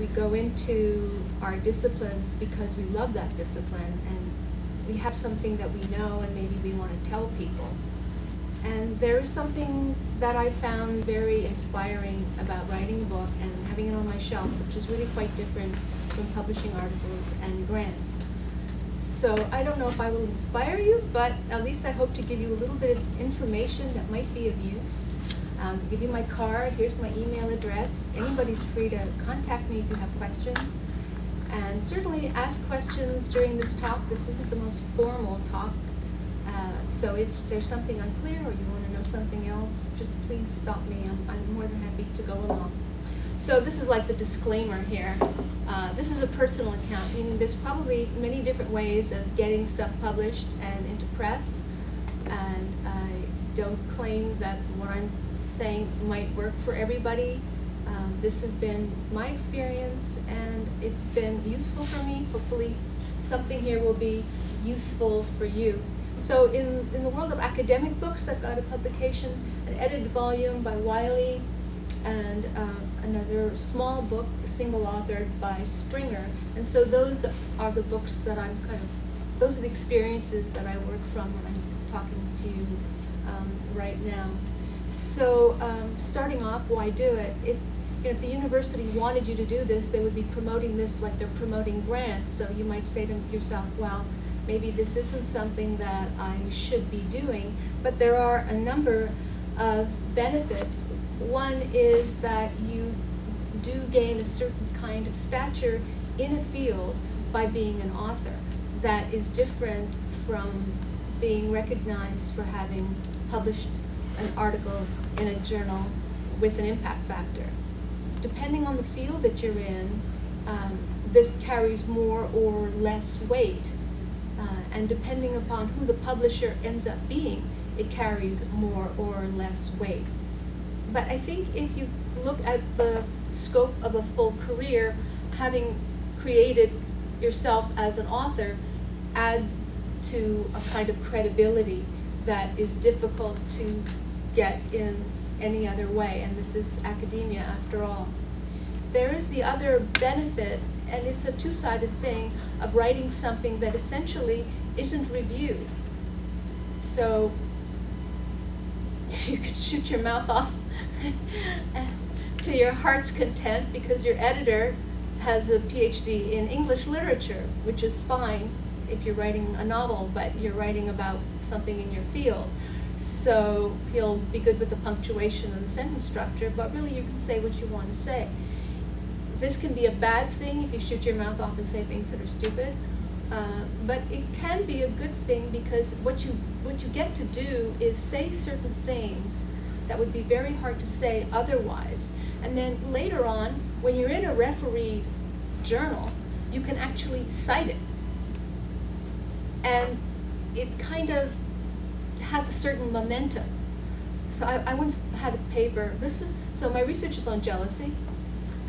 We go into our disciplines because we love that discipline, and we have something that we know and maybe we want to tell people. And there is something that I found very inspiring about writing a book and having it on my shelf, which is really quite different from publishing articles and grants. So I don't know if I will inspire you, but at least I hope to give you a little bit of information that might be of use. Give you my card, here's my email address. Anybody's free to contact me if you have questions. And certainly ask questions during this talk. This isn't the most formal talk. So if there's something unclear or you want to know something else, just please stop me. I'm more than happy to go along. So this is like the disclaimer here. This is a personal account, meaning there's probably many different ways of getting stuff published and into press. And I don't claim that what I'm saying might work for everybody. This has been my experience, and it's been useful for me. Hopefully something here will be useful for you. So in the world of academic books, I've got a publication, an edited volume by Wiley, and another small book, single authored by Springer. And so those are the books that those are the experiences that I work from when I'm talking to you right now. So starting off, why do it? If the university wanted you to do this, they would be promoting this like they're promoting grants. So you might say to yourself, well, maybe this isn't something that I should be doing, but there are a number of benefits. One is that you do gain a certain kind of stature in a field by being an author that is different from being recognized for having published an article in a journal with an impact factor. Depending on the field that you're in, this carries more or less weight. And depending upon who the publisher ends up being, it carries more or less weight. But I think if you look at the scope of a full career, having created yourself as an author adds to a kind of credibility that is difficult to get in any other way, and this is academia after all. There is the other benefit, and it's a two-sided thing, of writing something that essentially isn't reviewed. So you could shoot your mouth off to your heart's content because your editor has a PhD in English literature, which is fine if you're writing a novel, but you're writing about something in your field. So he'll be good with the punctuation and the sentence structure, but really you can say what you want to say. This can be a bad thing if you shoot your mouth off and say things that are stupid, but it can be a good thing because what you get to do is say certain things that would be very hard to say otherwise. And then later on, when you're in a refereed journal, you can actually cite it. And it kind of has a certain momentum. So I once had a paper, so my research is on jealousy,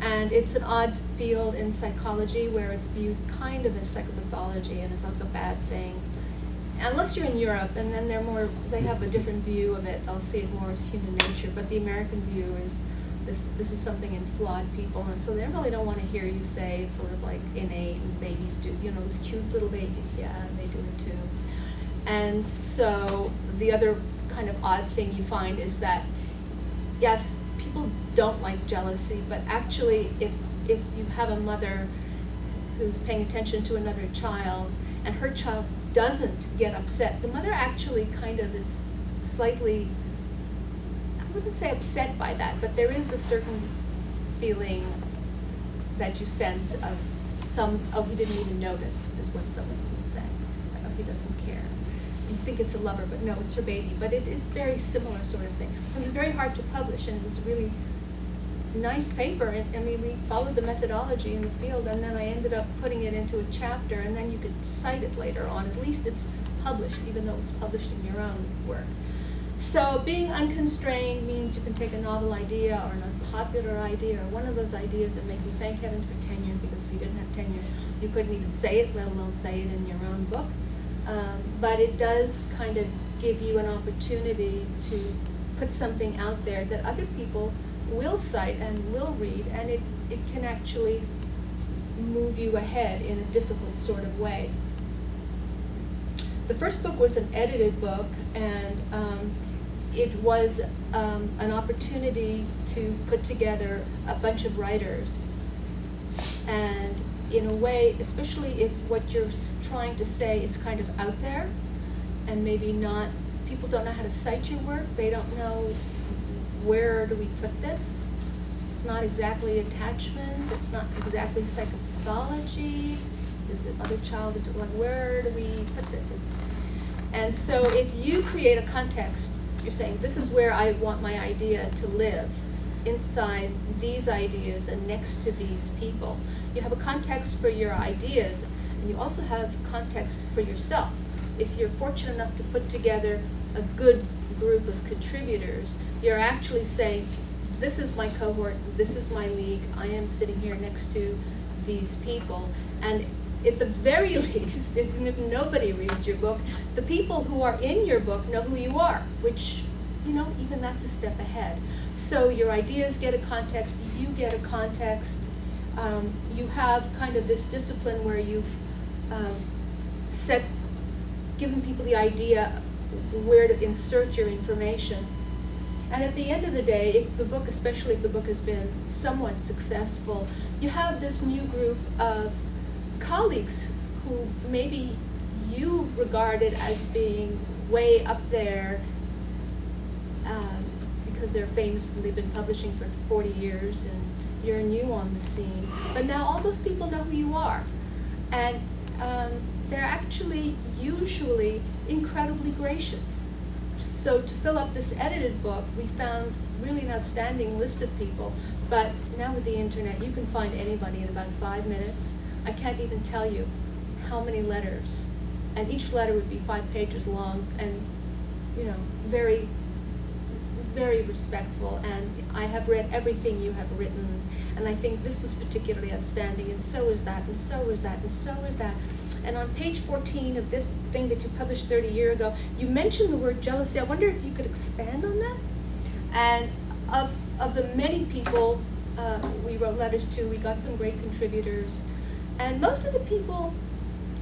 and it's an odd field in psychology where it's viewed kind of as psychopathology and it's like a bad thing. Unless you're in Europe, and then they have a different view of it. They'll see it more as human nature, but the American view is this is something in flawed people, and so they really don't want to hear you say it's sort of like innate, and babies do, those cute little babies, yeah, they do it too. And so the other kind of odd thing you find is that, yes, people don't like jealousy, but actually if you have a mother who's paying attention to another child and her child doesn't get upset, the mother actually kind of is slightly, I wouldn't say upset by that, but there is a certain feeling that you sense of we didn't even notice, is what someone would say. Like, oh, he doesn't care. You think it's a lover, but no, it's her baby. But it is very similar sort of thing. And it's very hard to publish, and it was a really nice paper. I mean, we followed the methodology in the field, and then I ended up putting it into a chapter, and then you could cite it later on. At least it's published, even though it was published in your own work. So being unconstrained means you can take a novel idea or an unpopular idea or one of those ideas that make you thank heaven for tenure, because if you didn't have tenure, you couldn't even say it, let alone say it in your own book. But it does kind of give you an opportunity to put something out there that other people will cite and will read, and it can actually move you ahead in a difficult sort of way. The first book was an edited book, and it was an opportunity to put together a bunch of writers. And in a way, especially if what you're trying to say is kind of out there, and maybe not, people don't know how to cite your work, they don't know where do we put this. It's not exactly attachment, it's not exactly psychopathology, is it other child, like where do we put this? And so if you create a context, you're saying this is where I want my idea to live, inside these ideas and next to these people. You have a context for your ideas, and you also have context for yourself. If you're fortunate enough to put together a good group of contributors, you're actually saying, this is my cohort, this is my league, I am sitting here next to these people. And at the very least, even if nobody reads your book, the people who are in your book know who you are, which, even that's a step ahead. So your ideas get a context, you get a context, you have kind of this discipline where you've given people the idea where to insert your information. And at the end of the day, if the book, especially if the book has been somewhat successful, you have this new group of colleagues who maybe you regarded as being way up there because they're famous and they've been publishing for 40 years and you're new on the scene. But now all those people know who you are. And they're actually usually incredibly gracious. So to fill up this edited book, we found really an outstanding list of people. But now with the internet, you can find anybody in about 5 minutes. I can't even tell you how many letters. And each letter would be 5 pages long and, very, very respectful. And I have read everything you have written. And I think this was particularly outstanding, and so is that, and so is that, and so is that. And on page 14 of this thing that you published 30 years ago, you mentioned the word jealousy. I wonder if you could expand on that. And of the many people we wrote letters to, we got some great contributors. And most of the people,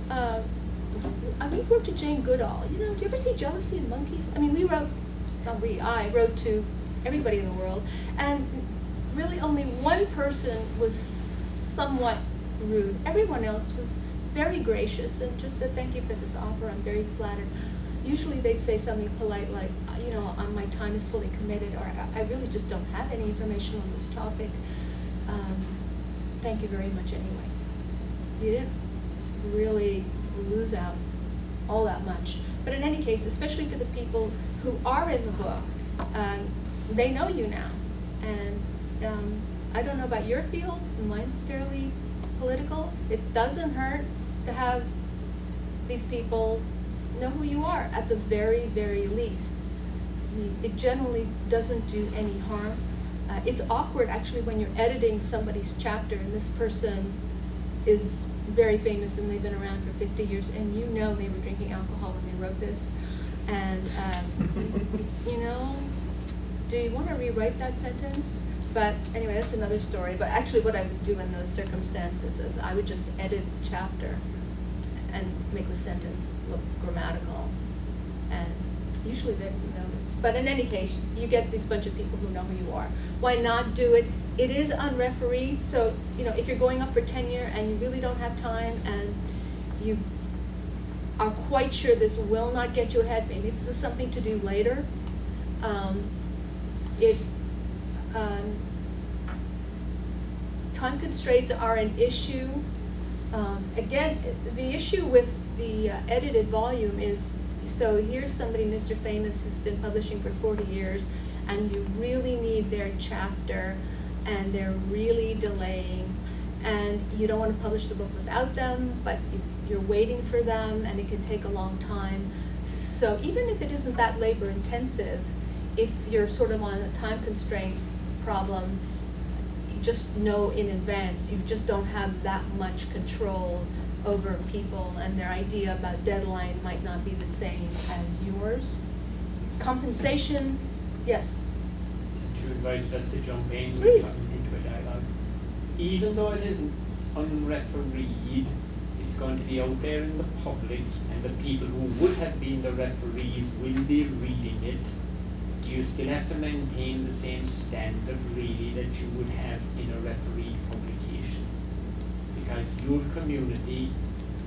we wrote to Jane Goodall. Do you ever see Jealousy in Monkeys? I wrote to everybody in the world. And really only one person was somewhat rude. Everyone else was very gracious and just said, thank you for this offer, I'm very flattered. Usually they'd say something polite like, my time is fully committed, or I really just don't have any information on this topic. Thank you very much anyway. You didn't really lose out all that much. But in any case, especially for the people who are in the book, they know you now. And I don't know about your field, mine's fairly political. It doesn't hurt to have these people know who you are at the very, very least. It generally doesn't do any harm. It's awkward actually when you're editing somebody's chapter and this person is very famous and they've been around for 50 years and they were drinking alcohol when they wrote this. And, do you want to rewrite that sentence? But anyway, that's another story. But actually what I would do in those circumstances is I would just edit the chapter and make the sentence look grammatical. And usually they don't notice. But in any case, you get this bunch of people who know who you are. Why not do it? It is unrefereed, so if you're going up for tenure and you really don't have time and you are quite sure this will not get you ahead, maybe this is something to do later. Time constraints are an issue. Again, the issue with the edited volume is, so here's somebody, Mr. Famous, who's been publishing for 40 years, and you really need their chapter, and they're really delaying, and you don't want to publish the book without them, but you're waiting for them, and it can take a long time. So even if it isn't that labor intensive, if you're sort of on a time constraint problem, you just know in advance, you just don't have that much control over people, and their idea about deadline might not be the same as yours. Compensation, yes? So you invited us to jump in Please. into a dialogue. Even though it isn't unrefereed, it's going to be out there in the public, and the people who would have been the referees will be reading it. Do you still have to maintain the same standard, really, that you would have in a refereed publication? Because your community,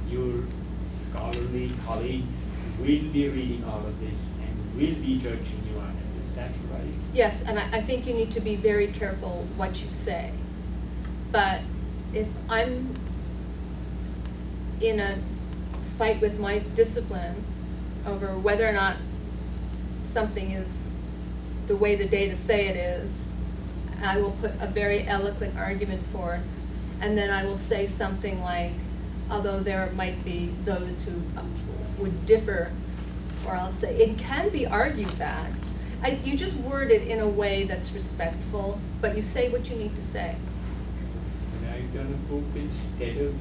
your scholarly colleagues will be reading all of this and will be judging you on it. Is that right? Yes, and I think you need to be very careful what you say. But if I'm in a fight with my discipline over whether or not something is the way the data say it is, I will put a very eloquent argument for it, and then I will say something like, although there might be those who would differ, or I'll say, it can be argued that. You just word it in a way that's respectful, but you say what you need to say. When I've done a book, instead of,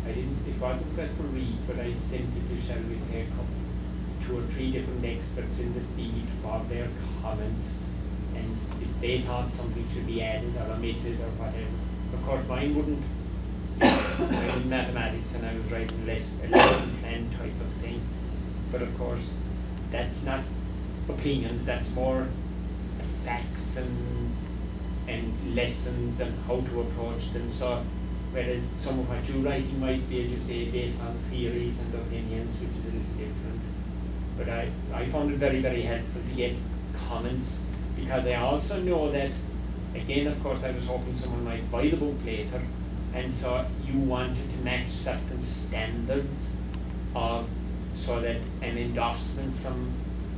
it wasn't refereed, but I sent it to, shall we say, 2 or 3 different experts in the field for their comments, and if they thought something should be added or omitted or whatever. Of course, mine wouldn't. I'm in mathematics and I was writing a lesson plan type of thing, but of course, that's not opinions, that's more facts and lessons and how to approach them. So whereas some of what you're writing might be, as you say, based on theories and opinions, which is a little different. But I found it very, very helpful to get comments, because I also know that, again, of course, I was hoping someone might buy the book later, and so you wanted to match certain standards so that an endorsement from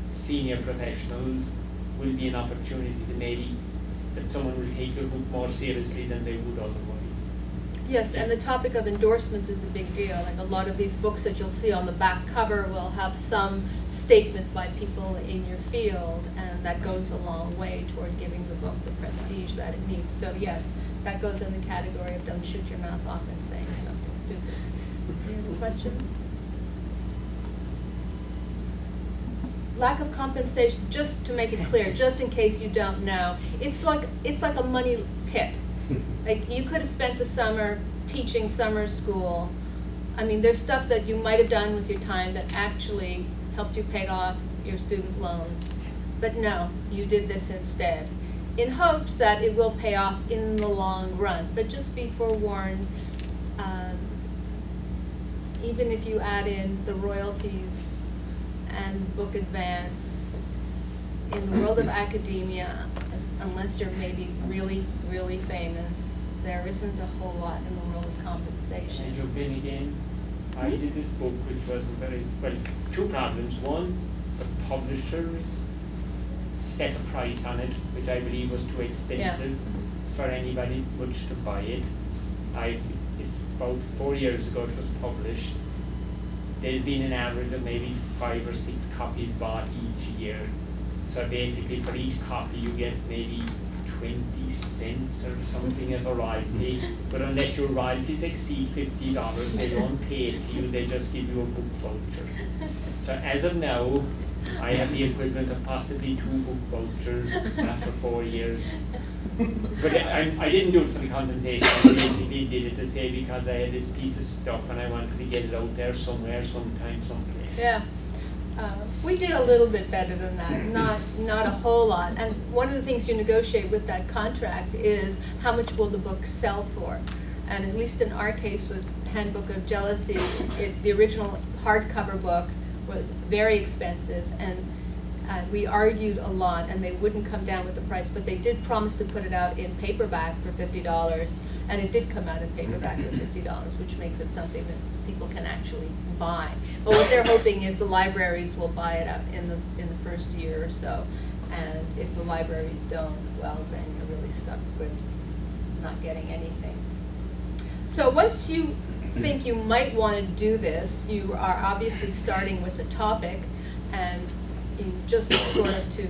senior professionals will be an opportunity to maybe that someone will take your book more seriously than they would otherwise. Yes, and the topic of endorsements is a big deal. Like a lot of these books that you'll see on the back cover will have some statement by people in your field, and that goes a long way toward giving the book the prestige that it needs. So yes, that goes in the category of don't shoot your mouth off and saying something stupid. Any other questions? Lack of compensation, just to make it clear, just in case you don't know, it's like a money pit. Like you could have spent the summer teaching summer school. I mean, there's stuff that you might have done with your time that actually helped you pay off your student loans. But no, you did this instead, in hopes that it will pay off in the long run. But just be forewarned, even if you add in the royalties and book advance, in the world of academia, unless you're maybe really, really famous, there isn't a whole lot in the world of compensation. And jump in again. I did this book which wasn't very, well, 2 problems. One, the publishers set a price on it, which I believe was too expensive for anybody much to buy it. It's about 4 years ago it was published. There's been an average of maybe 5 or 6 copies bought each year. So basically for each copy you get maybe 20 cents or something as a royalty, but unless your royalties exceed $50, they don't pay it to you, they just give you a book voucher. So as of now, I have the equivalent of possibly 2 book vouchers after 4 years. But I didn't do it for the compensation, I basically did it to say because I had this piece of stuff and I wanted to get it out there somewhere, sometime, someplace. Yeah. We did a little bit better than that, not a whole lot. And one of the things you negotiate with that contract is how much will the book sell for. And at least in our case with Handbook of Jealousy, the original hardcover book was very expensive, and we argued a lot, and they wouldn't come down with the price, but they did promise to put it out in paperback for $50, and it did come out in paperback for $50, which makes it something that people can actually buy. But what they're hoping is the libraries will buy it up in the first year or so, and if the libraries don't, well, then you're really stuck with not getting anything. So once you think you might want to do this, you are obviously starting with the topic, and you just sort of to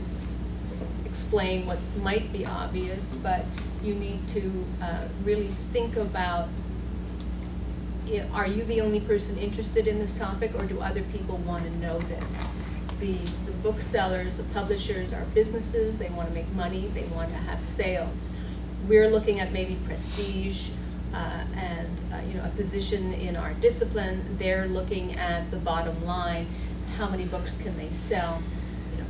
explain what might be obvious, but you need to really think about, are you the only person interested in this topic, or do other people want to know this? the booksellers, the publishers are businesses, they want to make money, they want to have sales. We're looking at maybe prestige and a position in our discipline. They're looking at the bottom line, how many books can they sell?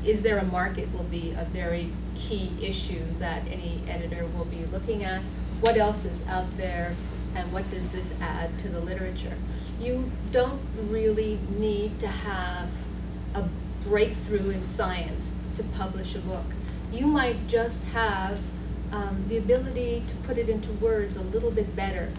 Is there a market will be a very key issue that any editor will be looking at. What else is out there, and what does this add to the literature? You don't really need to have a breakthrough in science to publish a book. You might just have the ability to put it into words a little bit better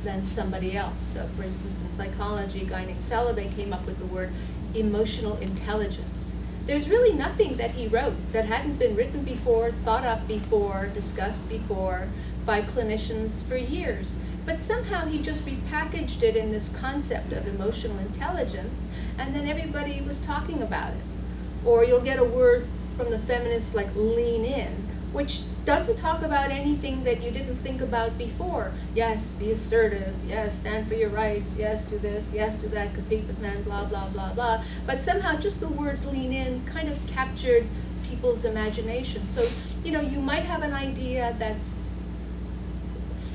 than somebody else. So for instance, in psychology, a guy named Salovey came up with the word emotional intelligence. There's really nothing that he wrote that hadn't been written before, thought up before, discussed before by clinicians for years. But somehow he just repackaged it in this concept of emotional intelligence, and then everybody was talking about it. Or you'll get a word from the feminists like lean in, which doesn't talk about anything that you didn't think about before. Yes, be assertive. Yes, stand for your rights. Yes, do this. Yes, do that. Compete with men, blah, blah, blah, blah. But somehow just the words lean in kind of captured people's imagination. So, you might have an idea that's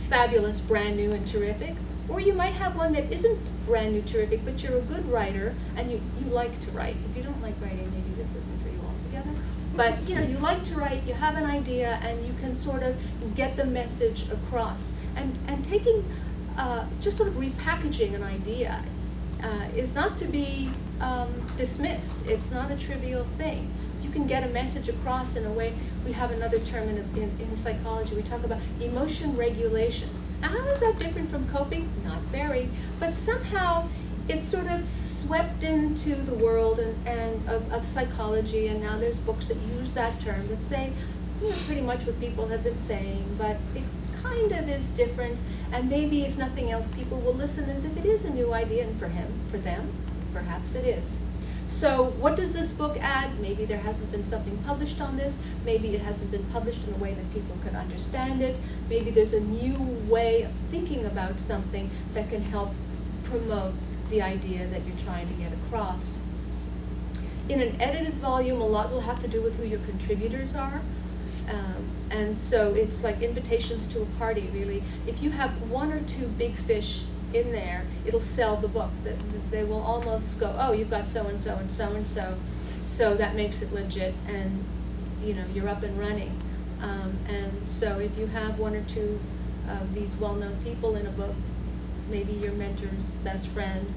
fabulous, brand new, and terrific, or you might have one that isn't brand new, terrific, but you're a good writer and you like to write. If you don't like writing, maybe this isn't for you altogether. But you like to write, you have an idea, and you can sort of get the message across. And taking, just sort of repackaging an idea is not to be dismissed. It's not a trivial thing. You can get a message across in a way. We have another term in psychology. We talk about emotion regulation. Now, how is that different from coping? Not very. But somehow it's sort of swept into the world of psychology, and now there's books that use that term that say pretty much what people have been saying, but it kind of is different, and maybe if nothing else, people will listen as if it is a new idea, and for them, perhaps it is. So what does this book add? Maybe there hasn't been something published on this. Maybe it hasn't been published in a way that people could understand it. Maybe there's a new way of thinking about something that can help promote the idea that you're trying to get across. In an edited volume, a lot will have to do with who your contributors are. And so it's like invitations to a party, really. If you have one or two big fish in there, it'll sell the book. They will almost go, oh, you've got so-and-so and so-and-so, so that makes it legit, and you're up and running. And so if you have one or two of these well-known people in a book, maybe your mentor's best friend,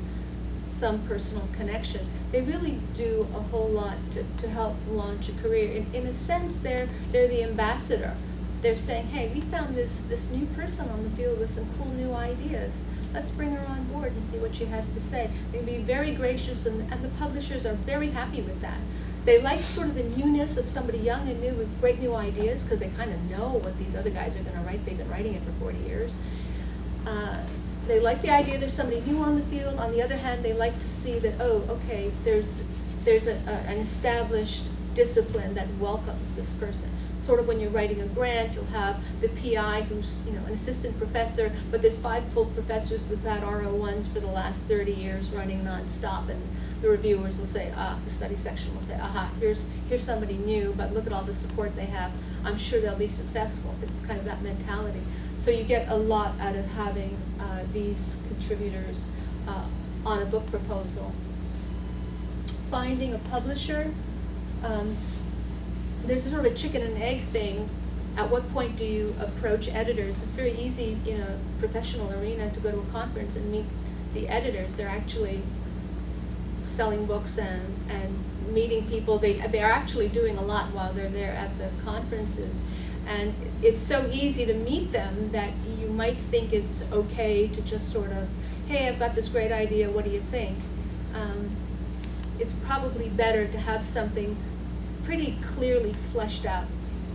some personal connection, they really do a whole lot to help launch a career. In a sense, they're the ambassador. They're saying, hey, we found this new person on the field with some cool new ideas. Let's bring her on board and see what she has to say. They can be very gracious, and the publishers are very happy with that. They like sort of the newness of somebody young and new with great new ideas, because they kind of know what these other guys are going to write. They've been writing it for 40 years. They like the idea there's somebody new on the field. On the other hand, they like to see that, oh, okay, there's an established discipline that welcomes this person. Sort of when you're writing a grant, you'll have the PI who's an assistant professor, but there's 5 full professors who've had RO1s for the last 30 years running nonstop, and the reviewers will say, the study section will say, aha, here's somebody new, but look at all the support they have. I'm sure they'll be successful. It's kind of that mentality. So you get a lot out of having these contributors on a book proposal. Finding a publisher. There's sort of a chicken and egg thing. At what point do you approach editors? It's very easy in a professional arena to go to a conference and meet the editors. They're actually selling books and meeting people. They're actually doing a lot while they're there at the conferences. And it's so easy to meet them that you might think it's okay to just sort of, hey, I've got this great idea, what do you think? It's probably better to have something pretty clearly fleshed out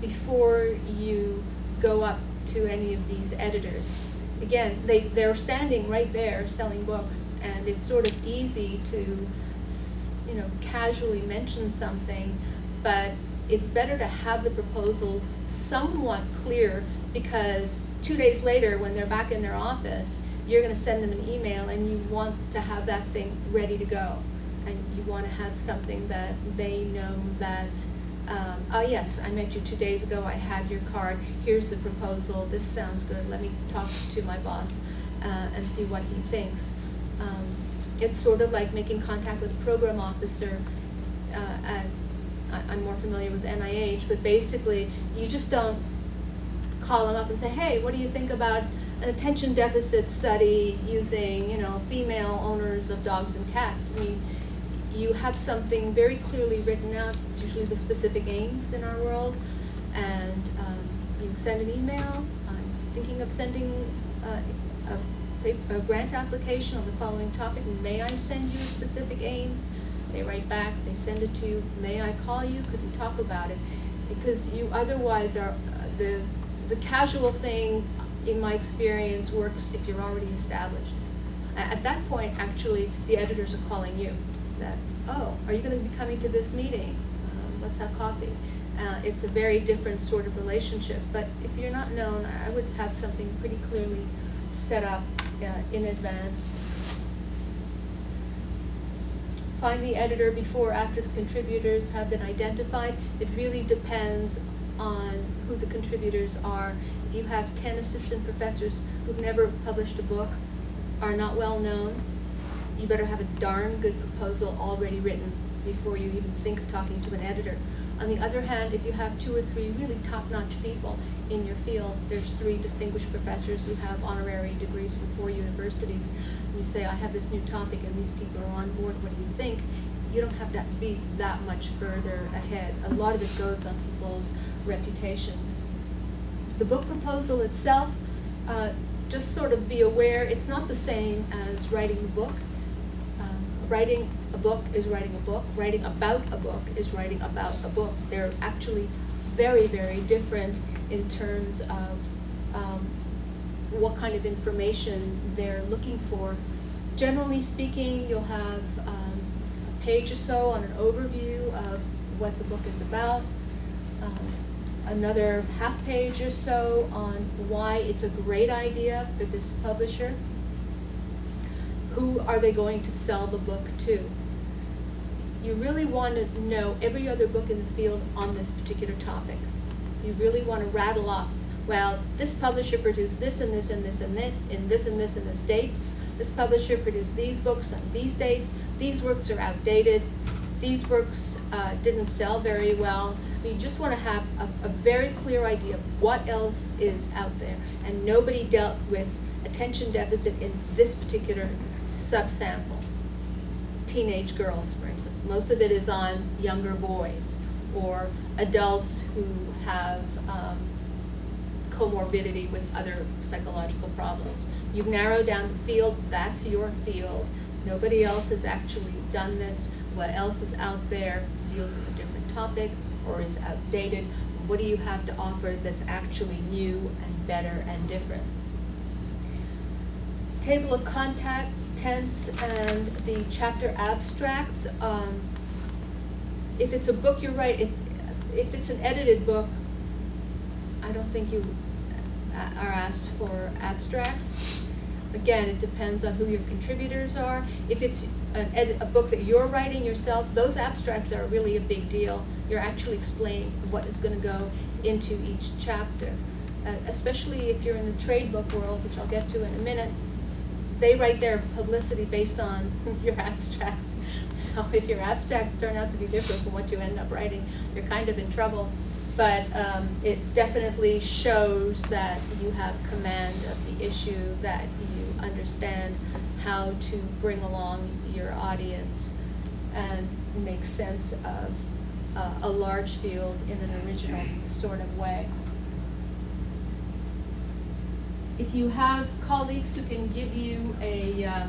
before you go up to any of these editors. Again, they're standing right there selling books, and it's sort of easy to casually mention something, but it's better to have the proposal somewhat clear, because 2 days later when they're back in their office, you're going to send them an email and you want to have that thing ready to go. and you want to have something that they know that, oh yes, I met you 2 days ago, I had your card, here's the proposal, this sounds good, let me talk to my boss and see what he thinks. It's sort of like making contact with a program officer I'm more familiar with NIH, but basically you just don't call them up and say, hey, what do you think about an attention deficit study using, female owners of dogs and cats? I mean, you have something very clearly written out. It's usually the specific aims in our world, and you send an email. I'm thinking of sending a grant application on the following topic. May I send you specific aims? They write back, they send it to you. May I call you? Could we talk about it? Because you otherwise are, the casual thing, in my experience, works if you're already established. At that point, actually, the editors are calling you. That, oh, are you going to be coming to this meeting? Let's have coffee. It's a very different sort of relationship. But if you're not known, I would have something pretty clearly set up in advance. Find the editor before or after the contributors have been identified. It really depends on who the contributors are. If you have 10 assistant professors who've never published a book, are not well known, you better have a darn good proposal already written before you even think of talking to an editor. On the other hand, if you have 2 or 3 really top-notch people in your field, there's 3 distinguished professors who have honorary degrees from 4 universities, and you say, I have this new topic and these people are on board, what do you think? You don't have to be that much further ahead. A lot of it goes on people's reputations. The book proposal itself, just sort of be aware, it's not the same as writing a book. Writing a book is writing a book. Writing about a book is writing about a book. They're actually very, very different in terms of what kind of information they're looking for. Generally speaking, you'll have a page or so on an overview of what the book is about, another half page or so on why it's a great idea for this publisher. Who are they going to sell the book to? You really want to know every other book in the field on this particular topic. You really want to rattle off, well, this publisher produced this and this and this and this, in this and this and this dates. This publisher produced these books on these dates. These works are outdated. These works didn't sell very well. You just want to have a very clear idea of what else is out there. And nobody dealt with attention deficit in this particular subsample. Teenage girls, for instance. Most of it is on younger boys or adults who have comorbidity with other psychological problems. You've narrowed down the field, that's your field. Nobody else has actually done this. What else is out there deals with a different topic or is outdated. What do you have to offer that's actually new and better and different? Table of contents and the chapter abstracts. If it's a book you write, if it's an edited book, I don't think you are asked for abstracts. Again, it depends on who your contributors are. If it's a book that you're writing yourself, those abstracts are really a big deal. You're actually explaining what is going to go into each chapter. Especially if you're in the trade book world, which I'll get to in a minute, they write their publicity based on your abstracts. So if your abstracts turn out to be different from what you end up writing, you're kind of in trouble. But it definitely shows that you have command of the issue, that you understand how to bring along your audience and make sense of a large field in an original sort of way. If you have colleagues who can give you a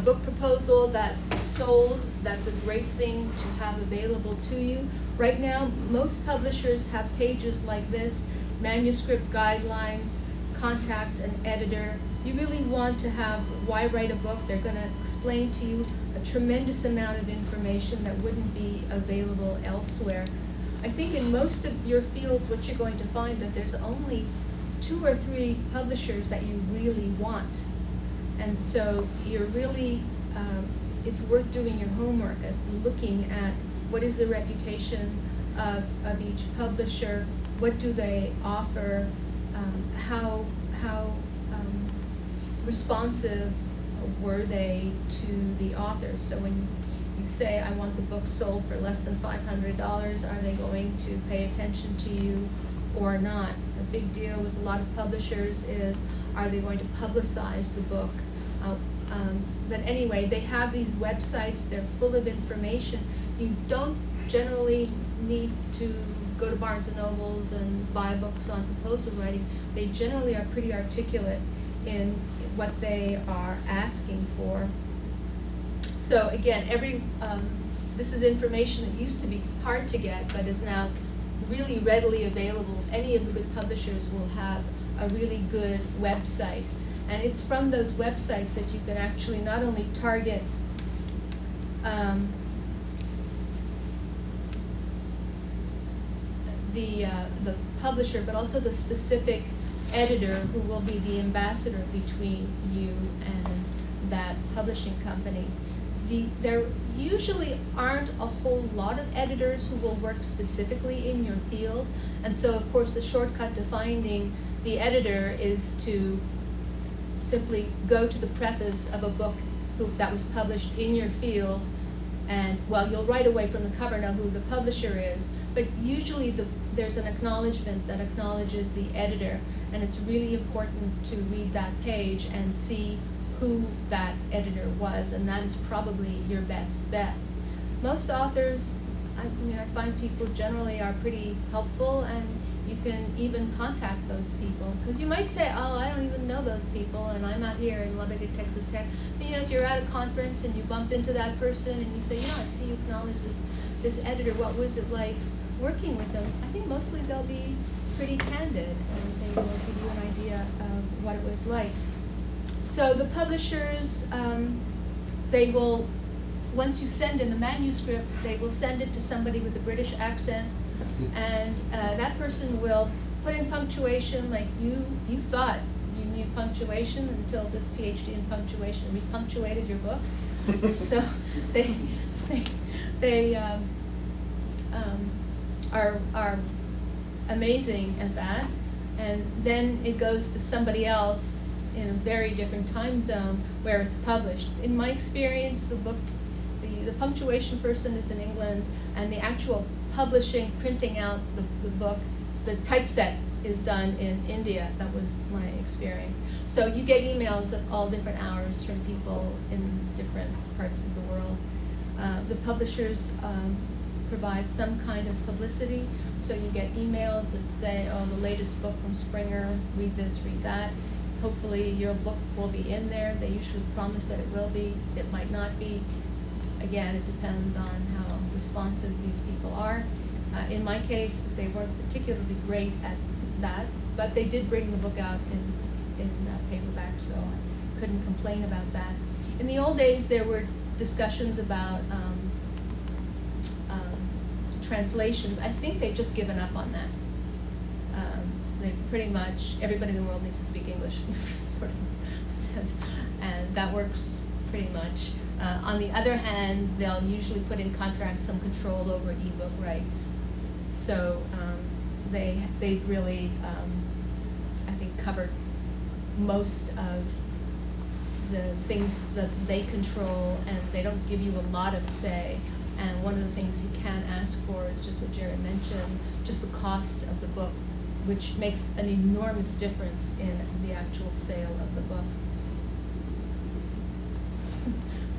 book proposal that sold, that's a great thing to have available to you. Right now, most publishers have pages like this, Manuscript Guidelines, contact an editor. You really want to have why write a book. They're going to explain to you a tremendous amount of information that wouldn't be available elsewhere. I think in most of your fields, what you're going to find that there's only 2 or 3 publishers that you really want. And so you're really, it's worth doing your homework and looking at what is the reputation of each publisher, what do they offer, how responsive were they to the author. So when you say, I want the book sold for less than $500, are they going to pay attention to you or not? A big deal with a lot of publishers is, are they going to publicize the book? But anyway, they have these websites, they're full of information. You don't generally need to go to Barnes and Nobles and buy books on proposal writing. They generally are pretty articulate in what they are asking for. So again, this is information that used to be hard to get, but is now really readily available. Any of the good publishers will have a really good website. And it's from those websites that you can actually not only target the publisher, but also the specific editor who will be the ambassador between you and that publishing company. There usually aren't a whole lot of editors who will work specifically in your field, and so of course the shortcut to finding the editor is to simply go to the preface of a book that was published in your field, and well, you'll right away from the cover know who the publisher is, but usually there's an acknowledgement that acknowledges the editor, and it's really important to read that page and see who that editor was, and that is probably your best bet. Most authors, I find people generally are pretty helpful, and you can even contact those people, because you might say, oh, I don't even know those people, and I'm out here in Lubbock at Texas Tech. But if you're at a conference and you bump into that person and you say, I see you acknowledge this editor, what was it like working with them? I think mostly they'll be pretty candid, and they will give you an idea of what it was like. So the publishers, they will, once you send in the manuscript, they will send it to somebody with a British accent, and that person will put in punctuation like you thought you knew punctuation until this PhD in punctuation repunctuated your book. So they are amazing at that, and then it goes to somebody else in a very different time zone where it's published. In my experience, the book, the punctuation person is in England, and the actual publishing, printing out the book, the typeset is done in India. That was my experience. So you get emails at all different hours from people in different parts of the world. The publishers provide some kind of publicity, so you get emails that say, oh, the latest book from Springer, read this, read that. Hopefully your book will be in there. They usually promise that it will be. It might not be. Again, it depends on how responsive these people are. In my case, they weren't particularly great at that, but they did bring the book out in paperback, so I couldn't complain about that. In the old days, there were discussions about translations. I think they've just given up on that. They pretty much, everybody in the world needs to speak English, sort of. And that works pretty much. On the other hand, they'll usually put in contracts some control over ebook rights. So they've really, I think, covered most of the things that they control, and they don't give you a lot of say. And one of the things you can ask for is just what Jerry mentioned, just the cost of the book, which makes an enormous difference in the actual sale of the book.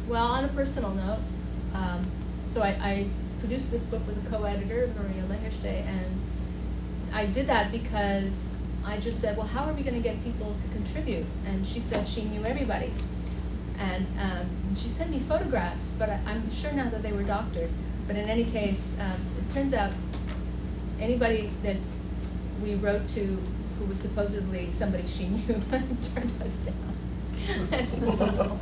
Well, on a personal note, so I produced this book with a co-editor, Maria Leherste, and I did that because I just said, well, how are we going to get people to contribute? And she said she knew everybody. And she sent me photographs, but I'm sure now that they were doctored. But in any case, it turns out anybody that we wrote to who was supposedly somebody she knew turned us down. And so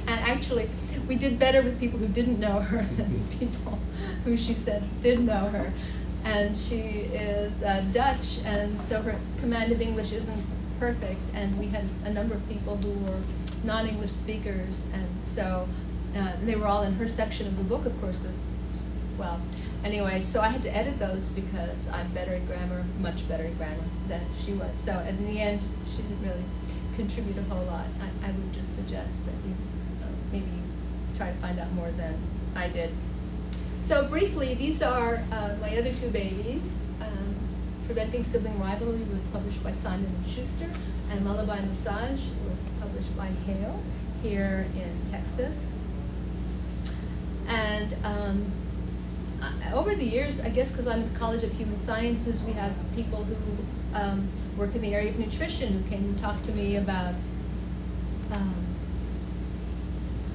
And actually, we did better with people who didn't know her than people who she said did know her. And she is Dutch, and so her command of English isn't perfect. And we had a number of people who were non-English speakers, and so they were all in her section of the book, of course, because, well, anyway, so I had to edit those because I'm better at grammar, much better at grammar than she was. So in the end, she didn't really contribute a whole lot. I would just suggest that you maybe try to find out more than I did. So briefly, these are my other two babies. Preventing Sibling Rivalry was published by Simon & Schuster, and Lullaby Massage was published by Hale here in Texas. And over the years, I guess because I'm at the College of Human Sciences, we have people who work in the area of nutrition who came and talked to me about the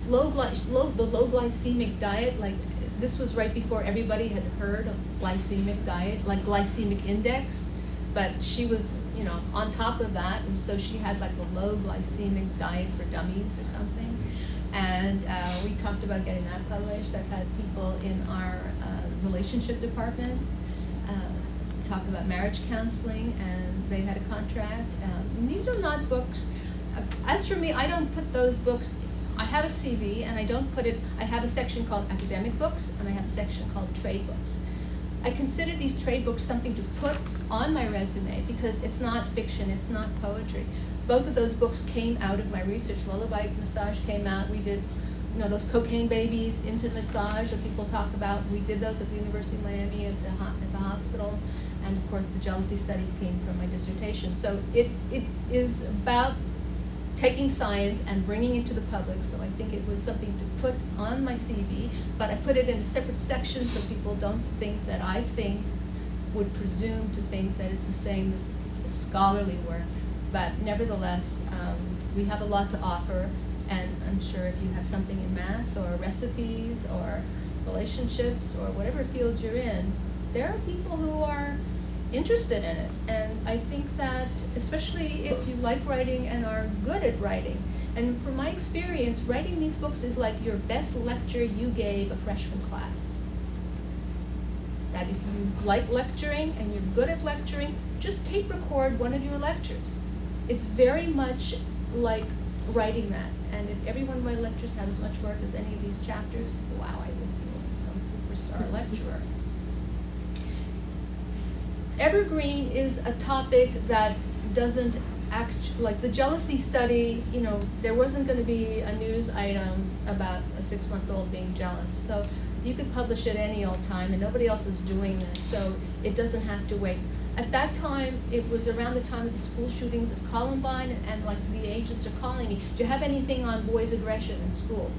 low glycemic diet. Like, this was right before everybody had heard of glycemic diet, like glycemic index, but she was, you know, on top of that, and so she had like a low glycemic diet for dummies or something. And we talked about getting that published. I've had people in our relationship department talk about marriage counseling, and they had a contract. And these are not books. As for me, I don't put those books. I have a CV, and I don't put it. I have a section called academic books, and I have a section called trade books. I consider these trade books something to put on my resume because it's not fiction, it's not poetry. Both of those books came out of my research. Lullaby Massage came out. We did, you know, those cocaine babies, infant massage that people talk about. We did those at the University of Miami at the hospital. And of course, the jealousy studies came from my dissertation. So it is about taking science and bringing it to the public. So I think it was something to put on my CV, but I put it in a separate section so people don't think that I would presume to think that it's the same as scholarly work. But nevertheless, we have a lot to offer, and I'm sure if you have something in math or recipes or relationships or whatever field you're in, there are people who are interested in it. And I think that, especially if you like writing and are good at writing, and from my experience, writing these books is like your best lecture you gave a freshman class. That if you like lecturing and you're good at lecturing, just tape record one of your lectures. It's very much like writing that. And if every one of my lectures had as much work as any of these chapters, wow, I would feel like some superstar lecturer. Evergreen is a topic that doesn't act, like the jealousy study, you know, there wasn't going to be a news item about a 6-month-old being jealous. So you could publish it any old time, and nobody else is doing this, so it doesn't have to wait. At that time, it was around the time of the school shootings at Columbine, and like the agents are calling me, do you have anything on boys' aggression in school?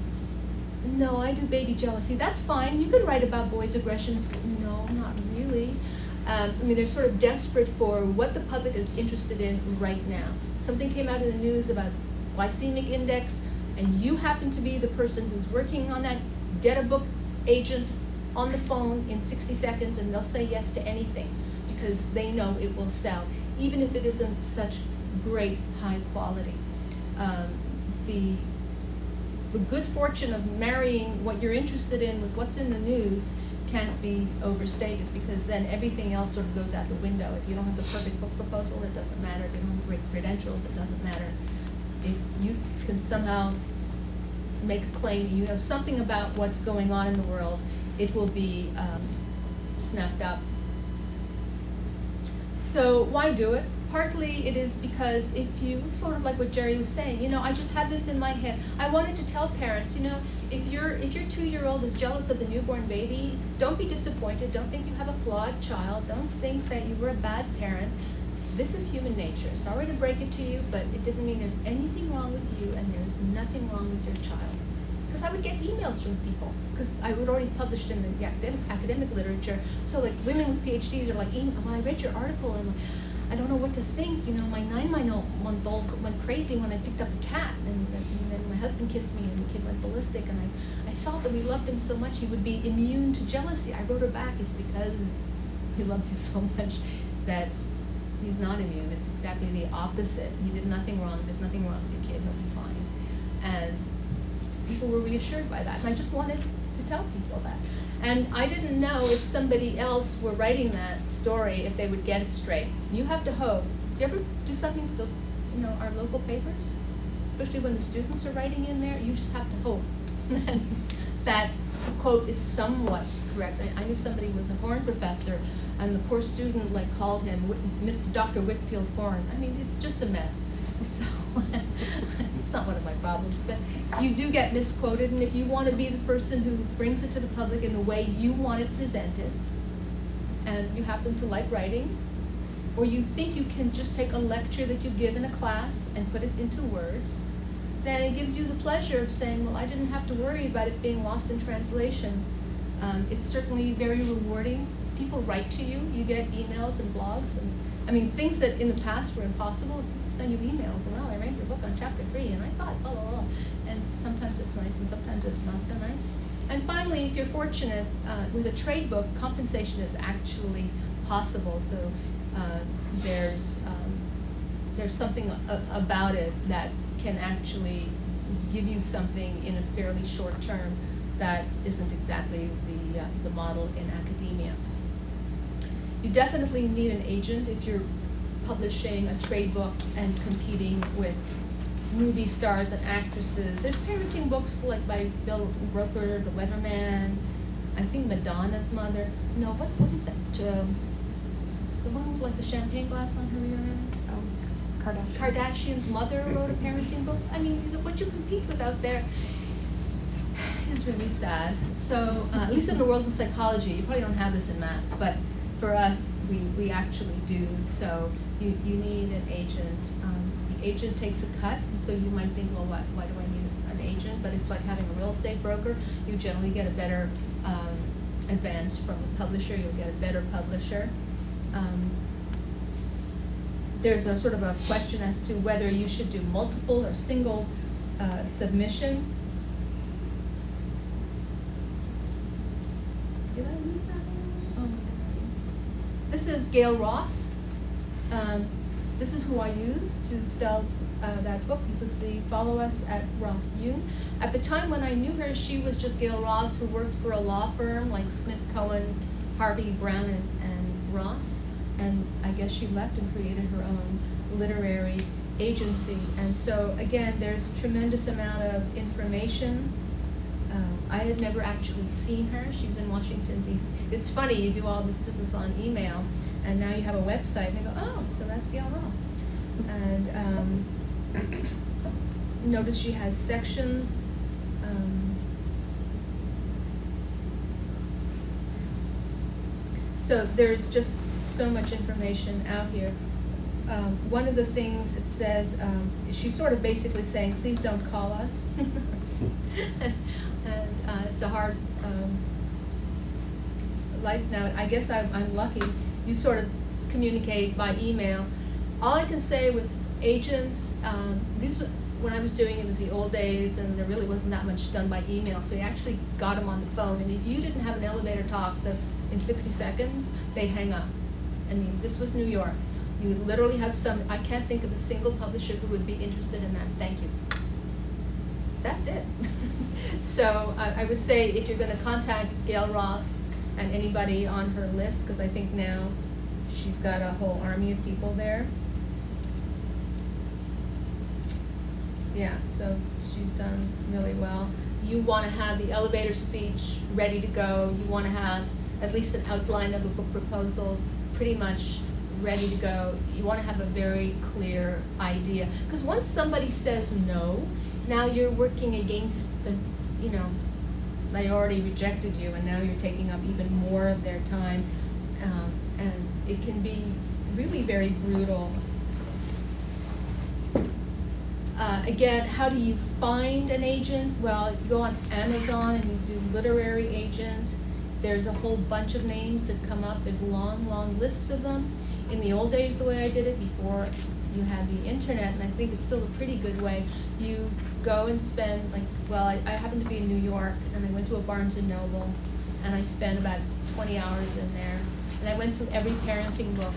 No, I do baby jealousy. That's fine, you can write about boys' aggression in school. No, not really. I mean, they're sort of desperate for what the public is interested in right now. Something came out in the news about glycemic index, and you happen to be the person who's working on that. Get a book agent on the phone in 60 seconds, and they'll say yes to anything because they know it will sell, even if it isn't such great high quality. The good fortune of marrying what you're interested in with what's in the news can't be overstated, because then everything else sort of goes out the window. If you don't have the perfect book proposal, it doesn't matter. If you don't have great credentials, it doesn't matter. If you can somehow make a claim, you know something about what's going on in the world, it will be snapped up. So why do it? Partly it is because if you, sort of like what Jerry was saying, you know, I just had this in my head. I wanted to tell parents, you know, if your 2-year-old is jealous of the newborn baby, don't be disappointed. Don't think you have a flawed child. Don't think that you were a bad parent. This is human nature. Sorry to break it to you, but it didn't mean there's anything wrong with you, and there's nothing wrong with your child. Because I would get emails from people, because I would already published in the academic literature. So like women with PhDs are like, I read your article, and I don't know what to think. You know, my 9-month-old went crazy when I picked up a cat, and then my husband kissed me, and the kid went ballistic, and I felt that we loved him so much he would be immune to jealousy. I wrote her back, it's because he loves you so much that he's not immune. It's exactly the opposite. He did nothing wrong. There's nothing wrong with your kid. He'll be fine. And people were reassured by that. And I just wanted to tell people that. And I didn't know if somebody else were writing that story, if they would get it straight. You have to hope. Do you ever do something to the, our local papers? Especially when the students are writing in there, you just have to hope that the quote is somewhat correct. I knew somebody who was a Horn professor, and the poor student called him Mr. Dr. Whitfield Horn. I mean, it's just a mess. So it's not one of my problems, but you do get misquoted, and if you want to be the person who brings it to the public in the way you want it presented, and you happen to like writing, or you think you can just take a lecture that you give in a class and put it into words, then it gives you the pleasure of saying, well, I didn't have to worry about it being lost in translation. It's certainly very rewarding. People write to you, you get emails and blogs, and I mean, things that in the past were impossible, send you emails, and well, I read your book on chapter 3, and I thought, blah, blah, blah. And sometimes it's nice, and sometimes it's not so nice. And finally, if you're fortunate, with a trade book, compensation is actually possible. So there's something about it that can actually give you something in a fairly short term that isn't exactly the model in academia. You definitely need an agent if you're publishing a trade book and competing with movie stars and actresses. There's parenting books like by Bill Roper, The Weatherman, I think Madonna's mother. No, what is that? The one with like the champagne glass on her rear end? Kardashian's mother wrote a parenting book. I mean, what you compete with out there is really sad. So, at least in the world of psychology, you probably don't have this in math, but for us, we actually do. So you need an agent. The agent takes a cut, and so you might think, well, why do I need an agent? But it's like having a real estate broker. You generally get a better advance from the publisher. You'll get a better publisher. There's a sort of a question as to whether you should do multiple or single submission. Did I lose that one? Oh. This is Gail Ross. This is who I use to sell that book. You can see, follow us at Ross Yoon. At the time when I knew her, she was just Gail Ross, who worked for a law firm like Smith, Cohen, Harvey, Brown, and Ross. And I guess she left and created her own literary agency. And so again, there's tremendous amount of information. I had never actually seen her. She's in Washington, D.C. It's funny, you do all this business on email, and now you have a website, and you go, oh, so that's Gail Ross. And notice she has sections. So there's just so much information out here. One of the things it says, she's sort of basically saying, please don't call us. and it's a hard life now. I guess I'm lucky. You sort of communicate by email. All I can say with agents, when I was doing it was the old days, and there really wasn't that much done by email, so you actually got them on the phone, and if you didn't have an elevator talk in 60 seconds, they'd hang up. I mean, this was New York. You would literally have I can't think of a single publisher who would be interested in that. Thank you. That's it. So I would say if you're going to contact Gail Ross and anybody on her list, because I think now she's got a whole army of people there. Yeah, so she's done really well. You want to have the elevator speech ready to go. You want to have at least an outline of a book proposal pretty much ready to go. You want to have a very clear idea. Because once somebody says no, now you're working against they already rejected you, and now you're taking up even more of their time. And it can be really very brutal. Again, how do you find an agent? Well, if you go on Amazon and you do literary agent, there's a whole bunch of names that come up. There's long, long lists of them. In the old days, the way I did it, before you had the internet, and I think it's still a pretty good way, you go and spend, I happened to be in New York, and I went to a Barnes & Noble, and I spent about 20 hours in there, and I went through every parenting book,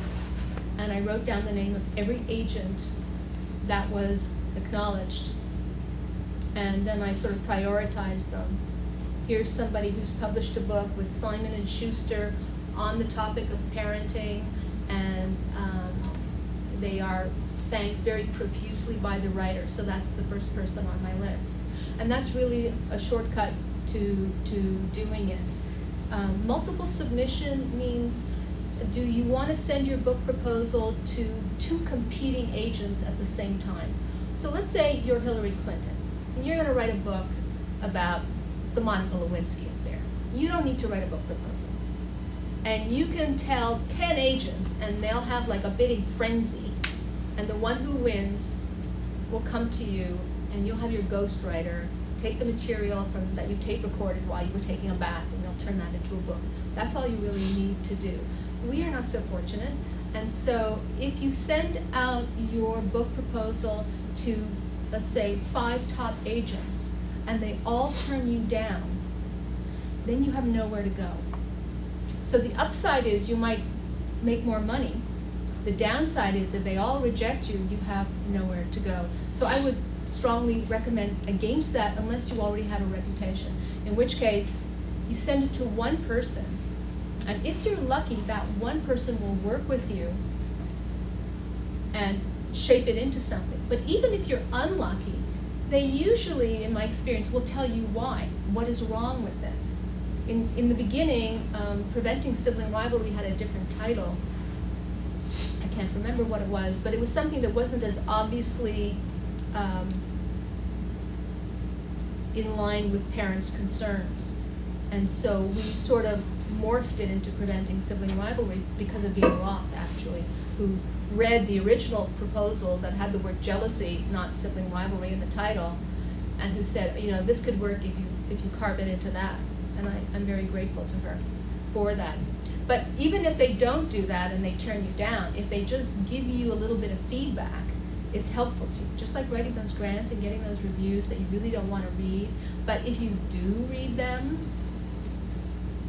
and I wrote down the name of every agent that was acknowledged. and then I sort of prioritize them. Here's somebody who's published a book with Simon and Schuster on the topic of parenting, and they are thanked very profusely by the writer, so that's the first person on my list. And that's really a shortcut to doing it. Multiple submission means, do you want to send your book proposal to 2 competing agents at the same time? So let's say you're Hillary Clinton, and you're going to write a book about the Monica Lewinsky affair. You don't need to write a book proposal. And you can tell 10 agents, and they'll have like a bidding frenzy, and the one who wins will come to you, and you'll have your ghostwriter take the material that you tape recorded while you were taking a bath, and they'll turn that into a book. That's all you really need to do. We are not so fortunate, and so if you send out your book proposal to, let's say, 5 top agents, and they all turn you down, then you have nowhere to go. So the upside is you might make more money. The downside is if they all reject you, you have nowhere to go. So I would strongly recommend against that unless you already have a reputation, in which case you send it to one person, and if you're lucky, that one person will work with you and shape it into something. But even if you're unlucky, they usually, in my experience, will tell you why, what is wrong with this. In the beginning, Preventing Sibling Rivalry had a different title. I can't remember what it was, but it was something that wasn't as obviously in line with parents' concerns. And so we sort of morphed it into Preventing Sibling Rivalry because of Gail Ross, actually, who read the original proposal that had the word jealousy, not sibling rivalry, in the title, and who said, you know, this could work if you carve it into that. And I'm very grateful to her for that. But even if they don't do that and they turn you down, if they just give you a little bit of feedback, it's helpful to you. Just like writing those grants and getting those reviews that you really don't want to read. But if you do read them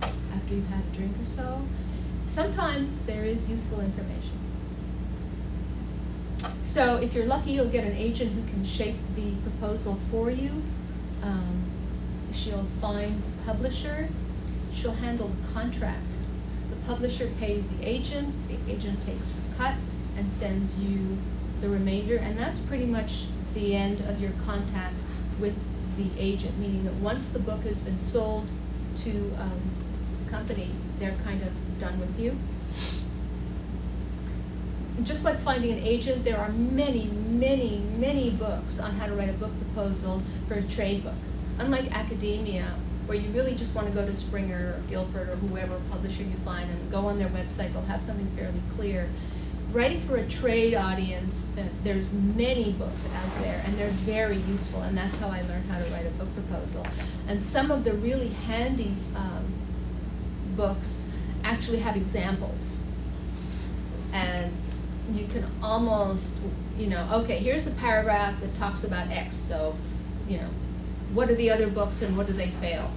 after you've had a drink or so, sometimes there is useful information. So if you're lucky, you'll get an agent who can shape the proposal for you. She'll find a publisher. She'll handle the contract. The publisher pays the agent takes her cut and sends you the remainder, and that's pretty much the end of your contact with the agent, meaning that once the book has been sold to a company, they're kind of done with you. Just like finding an agent, there are many, many, many books on how to write a book proposal for a trade book. Unlike academia, where you really just want to go to Springer or Guilford or whoever publisher you find and go on their website, they'll have something fairly clear. Writing for a trade audience, there's many books out there, and they're very useful, and that's how I learned how to write a book proposal. And some of the really handy books actually have examples. And you can almost, okay, here's a paragraph that talks about X, so, what are the other books and what do they fail?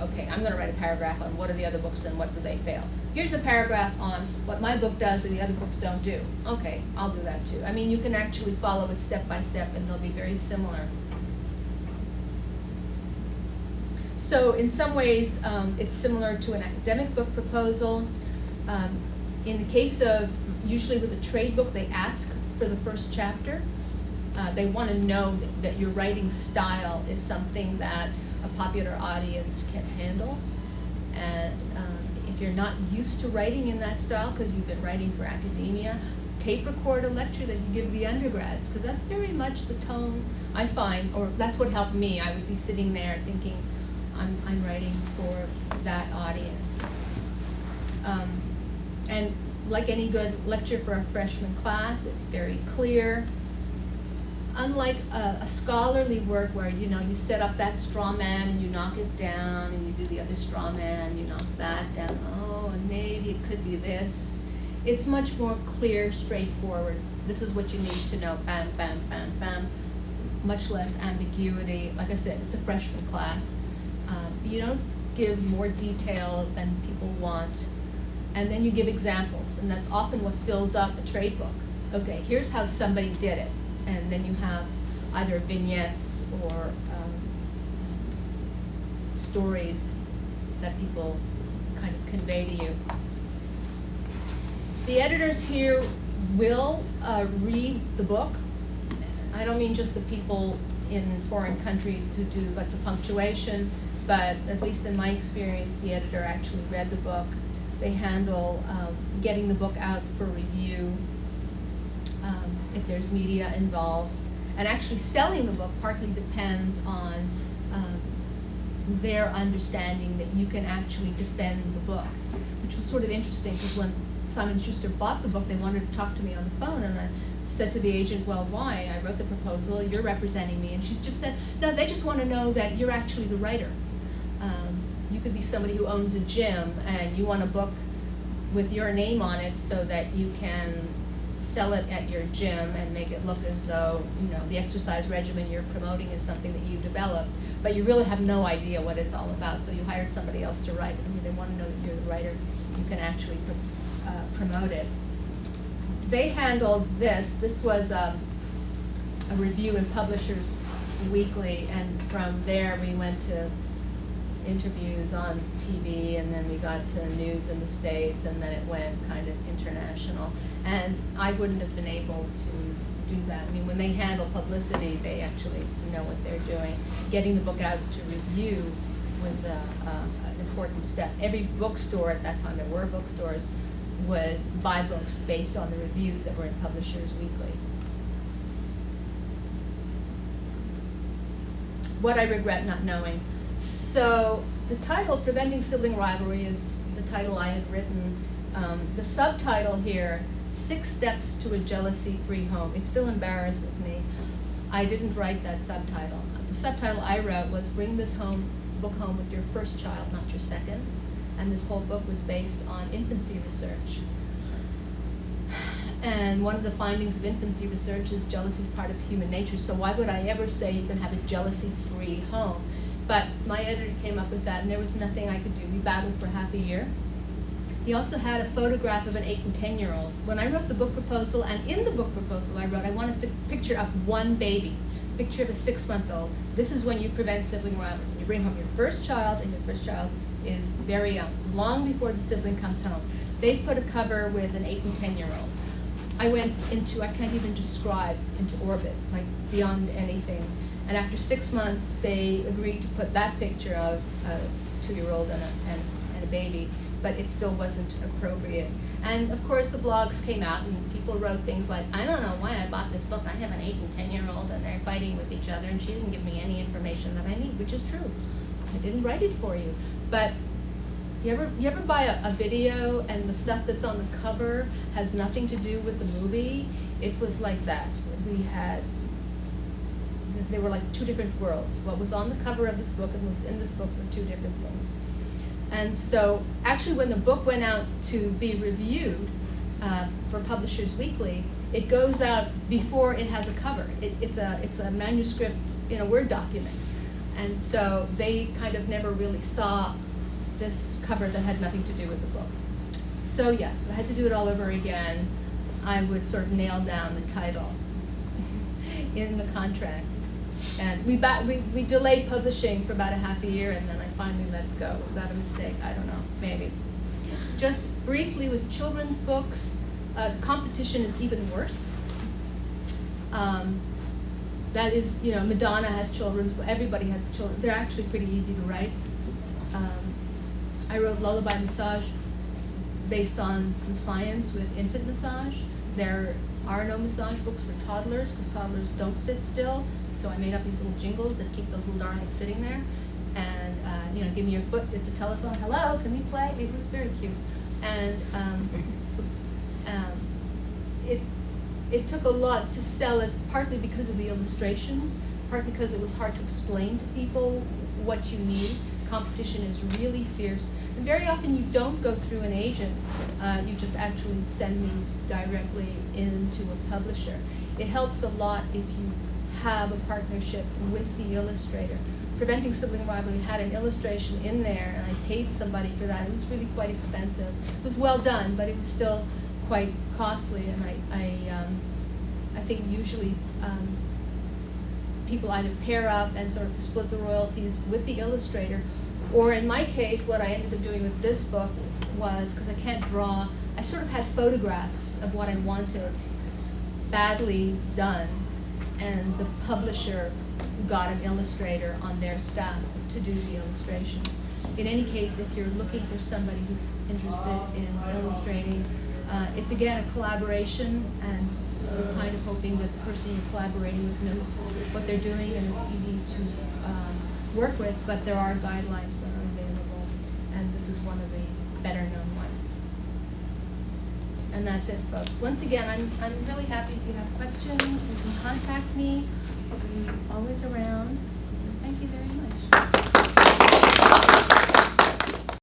Okay, I'm going to write a paragraph on what are the other books and what do they fail. Here's a paragraph on what my book does and the other books don't do. Okay, I'll do that too. I mean, you can actually follow it step by step and they'll be very similar. So in some ways, it's similar to an academic book proposal. In the case of, usually with a trade book, they ask for the first chapter. They want to know that your writing style is something that a popular audience can handle. And if you're not used to writing in that style because you've been writing for academia, tape record a lecture that you give the undergrads, because that's very much the tone I find, or that's what helped me. I would be sitting there thinking, I'm writing for that audience. And like any good lecture for a freshman class, it's very clear. Unlike a scholarly work where, you set up that straw man and you knock it down and you do the other straw man, you knock that down, and maybe it could be this. It's much more clear, straightforward. This is what you need to know, bam, bam, bam, bam. Much less ambiguity. Like I said, it's a freshman class. You don't give more detail than people want. And then you give examples, and that's often what fills up a trade book. Okay, here's how somebody did it. And then you have either vignettes or stories that people kind of convey to you. The editors here will read the book. I don't mean just the people in foreign countries who do like the punctuation, but at least in my experience, the editor actually read the book. They handle getting the book out for review, if there's media involved. And actually selling the book partly depends on their understanding that you can actually defend the book, which was sort of interesting because when Simon & Schuster bought the book, they wanted to talk to me on the phone, and I said to the agent, well, why? I wrote the proposal, you're representing me. And she's just said, no, they just want to know that you're actually the writer. You could be somebody who owns a gym, and you want a book with your name on it so that you can sell it at your gym and make it look as though, you know, the exercise regimen you're promoting is something that you developed, but you really have no idea what it's all about, so you hired somebody else to write it. I mean, they want to know that you're the writer. You can actually promote it. They handled this. This was a review in Publishers Weekly, and from there we went to interviews on TV, and then we got to news in the States, and then it went kind of international. And I wouldn't have been able to do that. I mean, when they handle publicity, they actually know what they're doing. Getting the book out to review was an important step. Every bookstore at that time, there were bookstores, would buy books based on the reviews that were in Publishers Weekly. What I regret not knowing. So the title, Preventing Sibling Rivalry, is the title I had written. The subtitle here, 6 Steps to a Jealousy-Free Home. It still embarrasses me. I didn't write that subtitle. The subtitle I wrote was Bring This Book Home with Your First Child, not your second. And this whole book was based on infancy research. And one of the findings of infancy research is jealousy is part of human nature, so why would I ever say you can have a jealousy-free home? But my editor came up with that, and there was nothing I could do. We battled for half a year. He also had a photograph of an 8 and 10-year-old. When I wrote the book proposal, and in the book proposal I wrote, I wanted to picture up one baby, picture of a 6-month-old. This is when you prevent sibling rivalry. You bring home your first child, and your first child is very young, long before the sibling comes home. They put a cover with an 8 and 10-year-old. I went into, I can't even describe, into orbit, like beyond anything. And after 6 months, they agreed to put that picture of a 2-year-old and a baby, but it still wasn't appropriate. And of course, the blogs came out, and people wrote things like, I don't know why I bought this book. I have an 8 and 10-year-old, and they're fighting with each other, and she didn't give me any information that I need, which is true. I didn't write it for you. But you ever buy a video, and the stuff that's on the cover has nothing to do with the movie? It was like that. They were like 2 different worlds. What was on the cover of this book and what was in this book were 2 different things. And so actually when the book went out to be reviewed for Publishers Weekly, it goes out before it has a cover. It's a manuscript in a Word document. And so they kind of never really saw this cover that had nothing to do with the book. So yeah, if I had to do it all over again, I would sort of nail down the title in the contract. And we delayed publishing for about a half a year, and then I finally let it go. Was that a mistake? I don't know, maybe. Just briefly with children's books, competition is even worse. That is, you know, Madonna has children's, everybody has children. They're actually pretty easy to write. I wrote Lullaby Massage based on some science with infant massage. There are no massage books for toddlers because toddlers don't sit still. So I made up these little jingles that keep the little darlings sitting there. And, you know, give me your foot, it's a telephone, hello, can we play? It was very cute. And it took a lot to sell it, partly because of the illustrations, partly because it was hard to explain to people what you need. Competition is really fierce. And very often you don't go through an agent, you just actually send these directly into a publisher. It helps a lot if you have a partnership with the illustrator. Preventing Sibling Rivalry had an illustration in there, and I paid somebody for that. It was really quite expensive. It was well done, but it was still quite costly, and I think usually people either pair up and sort of split the royalties with the illustrator, Or in my case, what I ended up doing with this book was, because I can't draw, I sort of had photographs of what I wanted badly done, and the publisher got an illustrator on their staff to do the illustrations. In any case, if you're looking for somebody who's interested in illustrating, it's again a collaboration, and we're kind of hoping that the person you're collaborating with knows what they're doing and is easy to work with, but there are guidelines that are available, and this is one of the better known ones. And that's it, folks. Once again, I'm really happy if you have questions, you can contact me. I'm always around. Thank you very much.